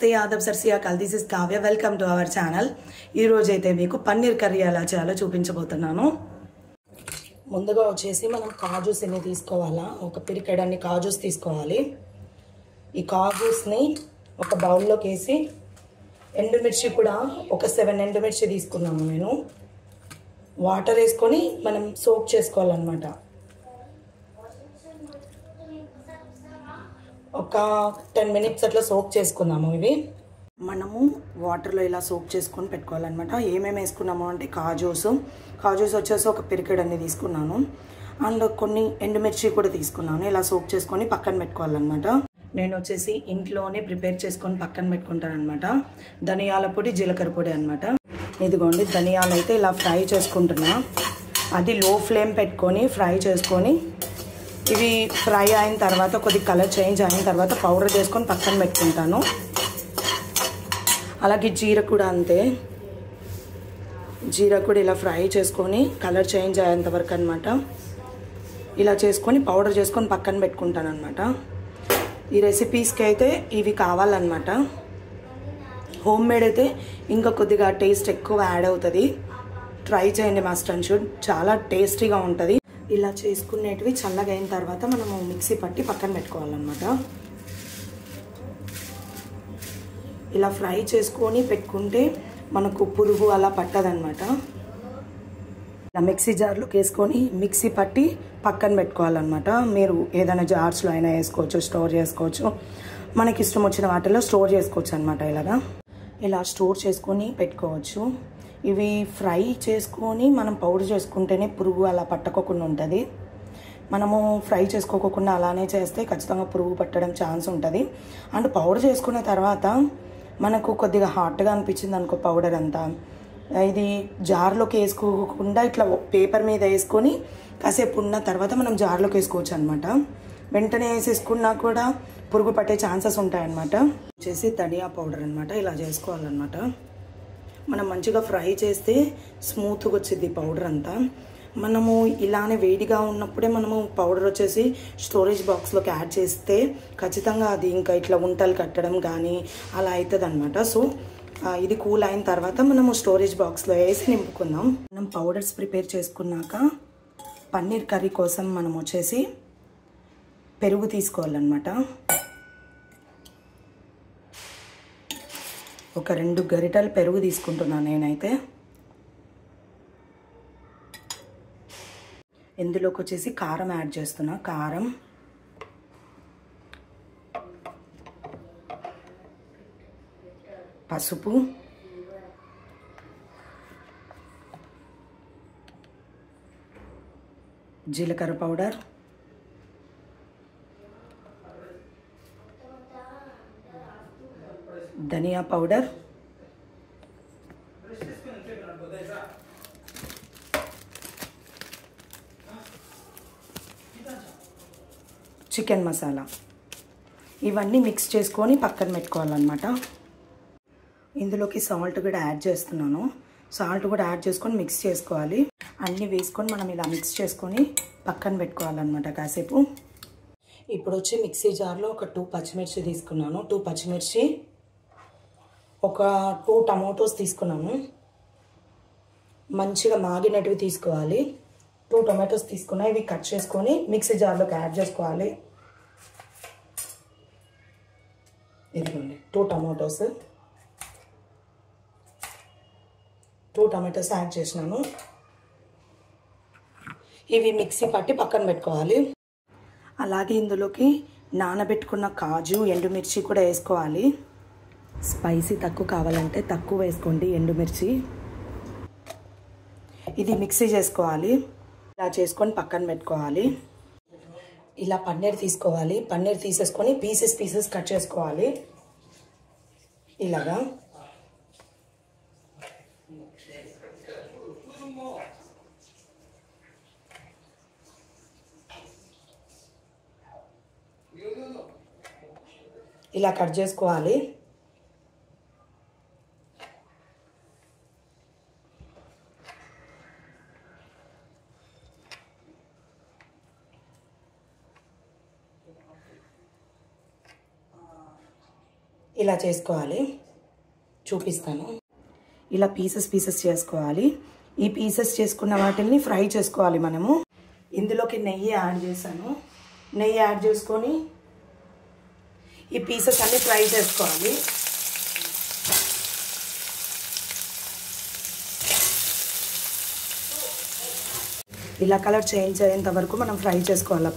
నమస్తే ఆదాబ్ సర్ శ్రీ అకాల్ this is Kavya welcome to our channel. ఈ రోజు అయితే మీకు పన్నీర్ కర్రీ ఎలా చేయాలో చూపించబోతున్నాను. ముందుగా వచ్చేసి మనం కాజూస్ ఎన్ని తీసుకోవాలా, ఒక పిరికెడన్ని కాజూస్ తీసుకోవాలి. ఈ కాజూస్ని ఒక బౌల్లోకి వేసి ఎండుమిర్చి కూడా ఒక 7 ఎండుమిర్చి తీసుకున్నాము. నేను వాటర్ వేసుకొని మనం సోక్ చేసుకోవాలన్నమాట. ఒక 10 మినిట్స్ అట్లా సోక్ చేసుకుందాము. ఇవి మనము వాటర్లో ఇలా సోక్ చేసుకొని పెట్టుకోవాలన్నమాట. ఏమేమి వేసుకున్నాము అంటే కాజూస్ వచ్చేసి ఒక పిరికెడన్ని తీసుకున్నాను, అండ్ కొన్ని ఎండుమిర్చి కూడా తీసుకున్నాను. ఇలా సోక్ చేసుకొని పక్కన పెట్టుకోవాలన్నమాట. నేను వచ్చేసి ఇంట్లోనే ప్రిపేర్ చేసుకొని పక్కన పెట్టుకుంటాను అనమాట. ధనియాల పొడి, జీలకర్ర పొడి అనమాట. ఇదిగోండి, ధనియాలు అయితే ఇలా ఫ్రై చేసుకుంటున్నా. అది లో ఫ్లేమ్ పెట్టుకొని ఫ్రై చేసుకొని ఇవి ఫ్రై అయిన తర్వాత కొద్దిగా కలర్ చేంజ్ అయిన తర్వాత పౌడర్ చేసుకొని పక్కన పెట్టుకుంటాను. అలాగే జీర కూడా అంతే, జీర కూడా ఇలా ఫ్రై చేసుకొని కలర్ చేంజ్ అయ్యేంత వరకు అనమాట. ఇలా చేసుకొని పౌడర్ చేసుకొని పక్కన పెట్టుకుంటాను అనమాట. ఈ రెసిపీస్కి అయితే ఇవి కావాలన్నమాట. హోమ్ మేడ్ అయితే ఇంకా కొద్దిగా టేస్ట్ ఎక్కువ యాడ్ అవుతుంది. ట్రై చేయండి, మస్ట్ అండ్ షుడ్, చాలా టేస్టీగా ఉంటుంది. ఇలా చేసుకునేటివి చల్లగా అయిన తర్వాత మనము మిక్సీ పట్టి పక్కన పెట్టుకోవాలన్నమాట. ఇలా ఫ్రై చేసుకొని పెట్టుకుంటే మనకు పురుగు అలా పట్టదనమాట. ఇలా మిక్సీ జార్లోకి వేసుకొని మిక్సీ పట్టి పక్కన పెట్టుకోవాలన్నమాట. మీరు ఏదైనా జార్స్లో అయినా వేసుకోవచ్చు, స్టోర్ చేసుకోవచ్చు, మనకి ఇష్టం వచ్చిన వాటిలో స్టోర్ చేసుకోవచ్చు అనమాట. ఇలా స్టోర్ చేసుకొని పెట్టుకోవచ్చు. ఇవి ఫ్రై చేసుకొని మనం పౌడర్ చేసుకుంటేనే పురుగు అలా పట్టకోకుండా ఉంటుంది. మనము ఫ్రై చేసుకోకుండా అలానే చేస్తే ఖచ్చితంగా పురుగు పట్టడం ఛాన్స్ ఉంటుంది. అండ్ పౌడర్ చేసుకున్న తర్వాత మనకు కొద్దిగా హాట్గా అనిపించింది అనుకో పౌడర్ అంతా, ఇది జార్లోకి వేసుకోకుండా ఇట్లా పేపర్ మీద వేసుకొని కాసేపు ఉన్న తర్వాత మనం జార్లోకి వేసుకోవచ్చు అనమాట. వెంటనే వేసేసుకున్నా కూడా పురుగు పట్టే ఛాన్సెస్ ఉంటాయన్నమాట. వచ్చేసి ధనియా పౌడర్ అనమాట. ఇలా చేసుకోవాలన్నమాట. మనం మంచిగా ఫ్రై చేస్తే స్మూత్గా వచ్చింది పౌడర్ అంతా. మనము ఇలానే వేడిగా ఉన్నప్పుడే మనము పౌడర్ వచ్చేసి స్టోరేజ్ బాక్స్లోకి యాడ్ చేస్తే ఖచ్చితంగా అది ఇంకా ఇట్లా ఉంటలు కట్టడం కానీ అలా అవుతుంది అనమాట. సో ఇది కూల్ అయిన తర్వాత మనము స్టోరేజ్ బాక్స్లో వేసి నింపుకుందాం. మనం పౌడర్స్ ప్రిపేర్ చేసుకున్నాక పన్నీర్ కర్రీ కోసం మనం వచ్చేసి పెరుగు తీసుకోవాలన్నమాట. ఒక 2 గరిటెలు పెరుగు తీసుకుంటున్నాను నేనైతే. ఇందులోకి వచ్చేసి కారం యాడ్ చేస్తున్నా. కారం, పసుపు, జీలకర్ర పౌడర్, ధనియా పౌడర్, చికెన్ మసాలా, ఇవన్నీ మిక్స్ చేసుకొని పక్కన పెట్టుకోవాలన్నమాట. ఇందులోకి సాల్ట్ కూడా యాడ్ చేస్తున్నాను. సాల్ట్ కూడా యాడ్ చేసుకొని మిక్స్ చేసుకోవాలి. అన్నీ వేసుకొని మనం ఇలా మిక్స్ చేసుకొని పక్కన పెట్టుకోవాలన్నమాట కాసేపు. ఇప్పుడు వచ్చి మిక్సీ జార్లో ఒక 2 పచ్చిమిర్చి తీసుకున్నాను. 2 పచ్చిమిర్చి, ఒక 2 టమాటోస్ తీసుకున్నాను. మంచిగా మాగినటివి తీసుకోవాలి. 2 టొమాటోస్ తీసుకున్నా. ఇవి కట్ చేసుకొని మిక్సీ జార్లోకి యాడ్ చేసుకోవాలి. ఇదిగోండి 2 టమాటోస్ యాడ్ చేసినాను. ఇవి మిక్సీ పట్టి పక్కన పెట్టుకోవాలి. అలాగే ఇందులోకి నానబెట్టుకున్న కాజు, ఎండుమిర్చి కూడా వేసుకోవాలి. స్పైసీ తక్కువ కావాలంటే తక్కువ వేసుకోండి ఎండుమిర్చి. ఇది మిక్సీ చేసుకోవాలి. ఇలా చేసుకొని పక్కన పెట్టుకోవాలి. ఇలా పన్నీర్ తీసుకోవాలి. పన్నీర్ తీసేసుకొని పీసెస్ కట్ చేసుకోవాలి. ఇలాగా ఇలా కట్ చేసుకోవాలి. ఇలా చేసుకోవాలి, చూపిస్తాను. ఇలా పీసెస్ చేసుకోవాలి. ఈ పీసెస్ చేసుకున్న వాటిని ఫ్రై చేసుకోవాలి మనము. ఇందులోకి నెయ్యి యాడ్ చేశాను. నెయ్యి యాడ్ చేసుకొని ఈ పీసెస్ అన్ని ఫ్రై చేసుకోవాలి. ఇలా కలర్ చేంజ్ అయ్యేంత వరకు మనం ఫ్రై చేసుకోవాలి.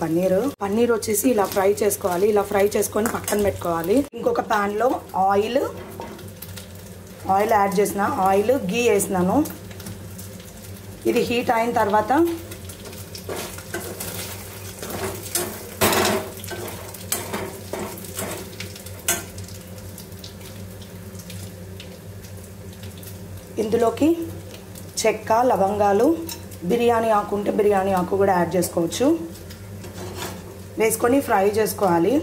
పన్నీర్ వచ్చేసి ఇలా ఫ్రై చేసుకోవాలి. ఇలా ఫ్రై చేసుకొని పక్కన పెట్టుకోవాలి. ఇంకొక ప్యాన్లో ఆయిల్ యాడ్ చేసిన, గీ వేసినాను. ఇది హీట్ అయిన తర్వాత ఇందులోకి చెక్క, లవంగాలు, బిర్యానీ ఆకు ఉంటే బిర్యానీ ఆకు కూడా యాడ్ చేసుకోవచ్చు. వేసుకొని ఫ్రై చేసుకోవాలి.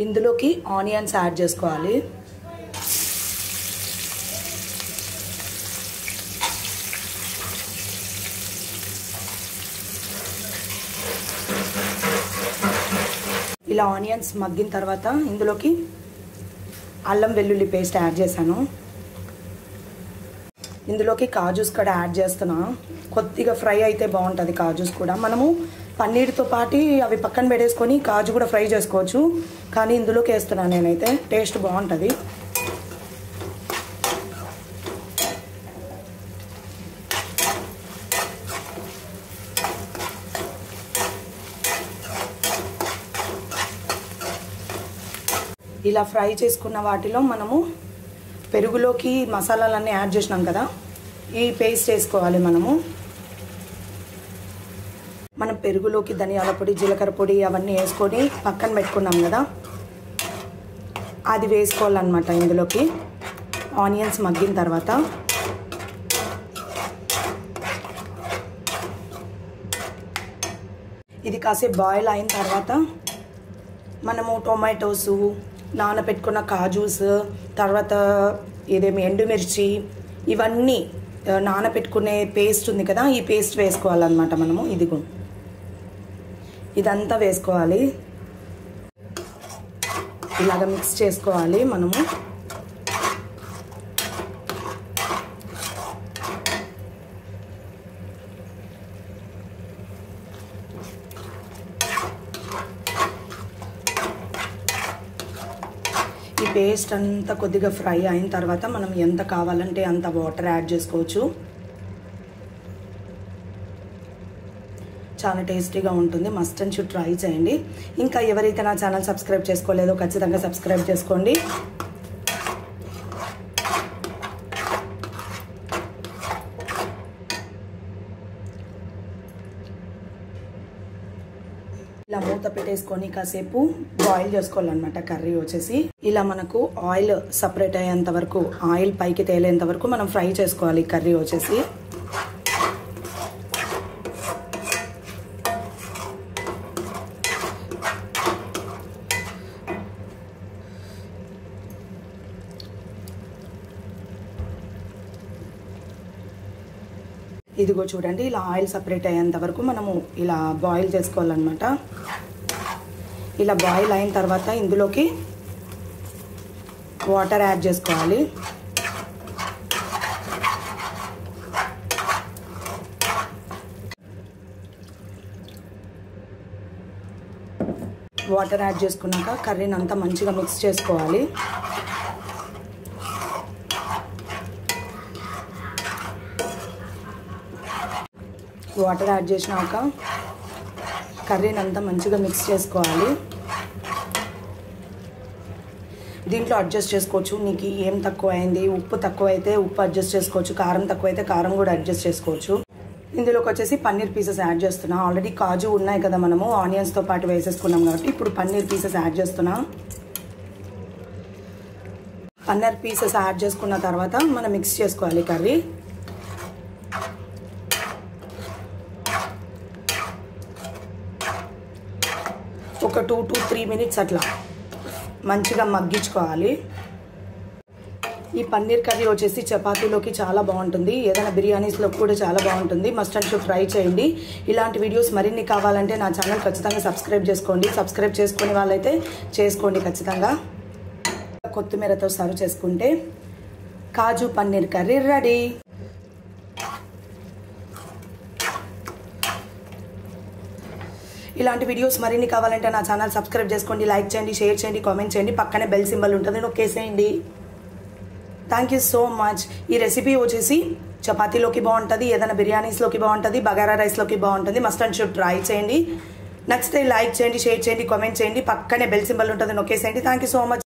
ఇందులోకి ఆనియన్స్ యాడ్ చేసుకోవాలి. ఇలా ఆనియన్స్ మగ్గిన తర్వాత ఇందులోకి అల్లం వెల్లుల్లి పేస్ట్ యాడ్ చేశాను. ఇందులోకి కాజూస్ కూడా యాడ్ చేస్తున్నా. కొద్దిగా ఫ్రై అయితే బాగుంటుంది కాజూస్ కూడా. మనము పన్నీర్తో పాటు అవి పక్కన పెట్టేసుకొని కాజు కూడా ఫ్రై చేసుకోవచ్చు, కానీ ఇందులోకి వేస్తున్నాను నేనైతే. టేస్ట్ బాగుంటుంది. ఇలా ఫ్రై చేసుకున్న వాటిలో మనము పెరుగులోకి మసాలాలన్నీ యాడ్ చేసినాం కదా, ఈ పేస్ట్ వేసుకోవాలి. మనం పెరుగులోకి ధనియాల పొడి, జీలకర్ర పొడి అవన్నీ వేసుకొని పక్కన పెట్టుకున్నాం కదా, అది వేసుకోవాలన్నమాట. ఇందులోకి ఆనియన్స్ మగ్గిన తర్వాత ఇది కాసేపు బాయిల్ అయిన తర్వాత మనము టొమాటోసు, నానబెట్టుకున్న కాజూస్, తర్వాత ఇదేమి ఎండుమిర్చి, ఇవన్నీ నానబెట్టుకునే పేస్ట్ ఉంది కదా, ఈ పేస్ట్ వేసుకోవాలన్నమాట మనము. ఇదంతా వేసుకోవాలి. ఇలాగ మిక్స్ చేసుకోవాలి మనము. ఈ పేస్ట్ అంతా కొద్దిగా ఫ్రై అయిన తర్వాత మనం ఎంత కావాలంటే అంత వాటర్ యాడ్ చేసుకోవచ్చు. చాలా టేస్టీగా ఉంటుంది. మస్ట్ అండ్ షుడ్ ట్రై చేయండి. ఇంకా ఎవరైతే నా ఛానల్ సబ్స్క్రైబ్ చేసుకోలేదో ఖచ్చితంగా సబ్స్క్రైబ్ చేసుకోండి. ఇలా మూత పెట్టేసుకొని కాసేపు బాయిల్ చేసుకోవాలన్నమాట. కర్రీ వచ్చేసి ఇలా మనకు ఆయిల్ సపరేట్ అయ్యేంత వరకు, ఆయిల్ పైకి తేలేంత వరకు మనం ఫ్రై చేసుకోవాలి కర్రీ వచ్చేసి. ఇదిగో చూడండి, ఇలా ఆయిల్ సపరేట్ అయ్యేంత వరకు మనము ఇలా బాయిల్ చేసుకోవాలన్నమాట. ఇలా బాయిల్ అయిన తర్వాత ఇందులోకి వాటర్ యాడ్ చేసుకోవాలి. వాటర్ యాడ్ చేసుకున్నాక కర్రీని అంతా మంచిగా మిక్స్ చేసుకోవాలి. వాటర్ యాడ్ చేసినాక కర్రీని అంతా మంచిగా మిక్స్ చేసుకోవాలి. దీంట్లో అడ్జస్ట్ చేసుకోవచ్చు. నీకు ఏం తక్కువ అయింది, ఉప్పు తక్కువ అయితే ఉప్పు అడ్జస్ట్ చేసుకోవచ్చు, కారం తక్కువ అయితే కారం కూడా అడ్జస్ట్ చేసుకోవచ్చు. ఇందులోకి వచ్చేసి పన్నీర్ పీసెస్ యాడ్ చేస్తున్నా. ఆల్రెడీ కాజు ఉన్నాయి కదా, మనము ఆనియన్స్తో పాటు వేసేసుకున్నాం కాబట్టి ఇప్పుడు పన్నీర్ పీసెస్ యాడ్ చేస్తున్నా. పన్నీర్ పీసెస్ యాడ్ చేసుకున్న తర్వాత మనం మిక్స్ చేసుకోవాలి కర్రీ. ఒక 2 to 3 minutes అట్లా మంచిగా మగ్గించుకోవాలి. ఈ పన్నీర్ కర్రీ వచ్చేసి చపాతీలోకి చాలా బాగుంటుంది, ఏదైనా బిర్యానీస్లో కూడా చాలా బాగుంటుంది. మస్ట్ అండ్ షుడ్ ట్రై చేయండి. ఇలాంటి వీడియోస్ మరిన్ని కావాలంటే నా ఛానల్ ఖచ్చితంగా సబ్స్క్రైబ్ చేసుకోండి. సబ్స్క్రైబ్ చేసుకునే వాళ్ళైతే చేసుకోండి ఖచ్చితంగా. కొత్తిమీరతో సర్వ్ చేసుకుంటే కాజు పన్నీర్ కర్రీ రెడీ. ఇలాంటి వీడియోస్ మరిన్ని కావాలంటే నా ఛానల్ సబ్స్క్రైబ్ చేసుకోండి, లైక్ చేయండి, షేర్ చేయండి, కామెంట్ చేయండి, పక్కనే బెల్ సింబల్ ఉంటుంది నొక్కేసేయండి. Thank you so much. ఈ రెసిపీ వచ్చేసి చపాతీలోకి బాగుంటుంది, ఏదైనా బిర్యానీస్లోకి బాగుంటుంది, బగారా రైస్లోకి బాగుంటుంది. మస్ట్ అండ్ షుడ్ ట్రై చేయండి. నచ్చితే లైక్ చేయండి, షేర్ చేయండి, కామెంట్ చేయండి, పక్కనే బెల్ సింబల్ ఉంటుంది నొక్కేసేయండి. Thank you so much.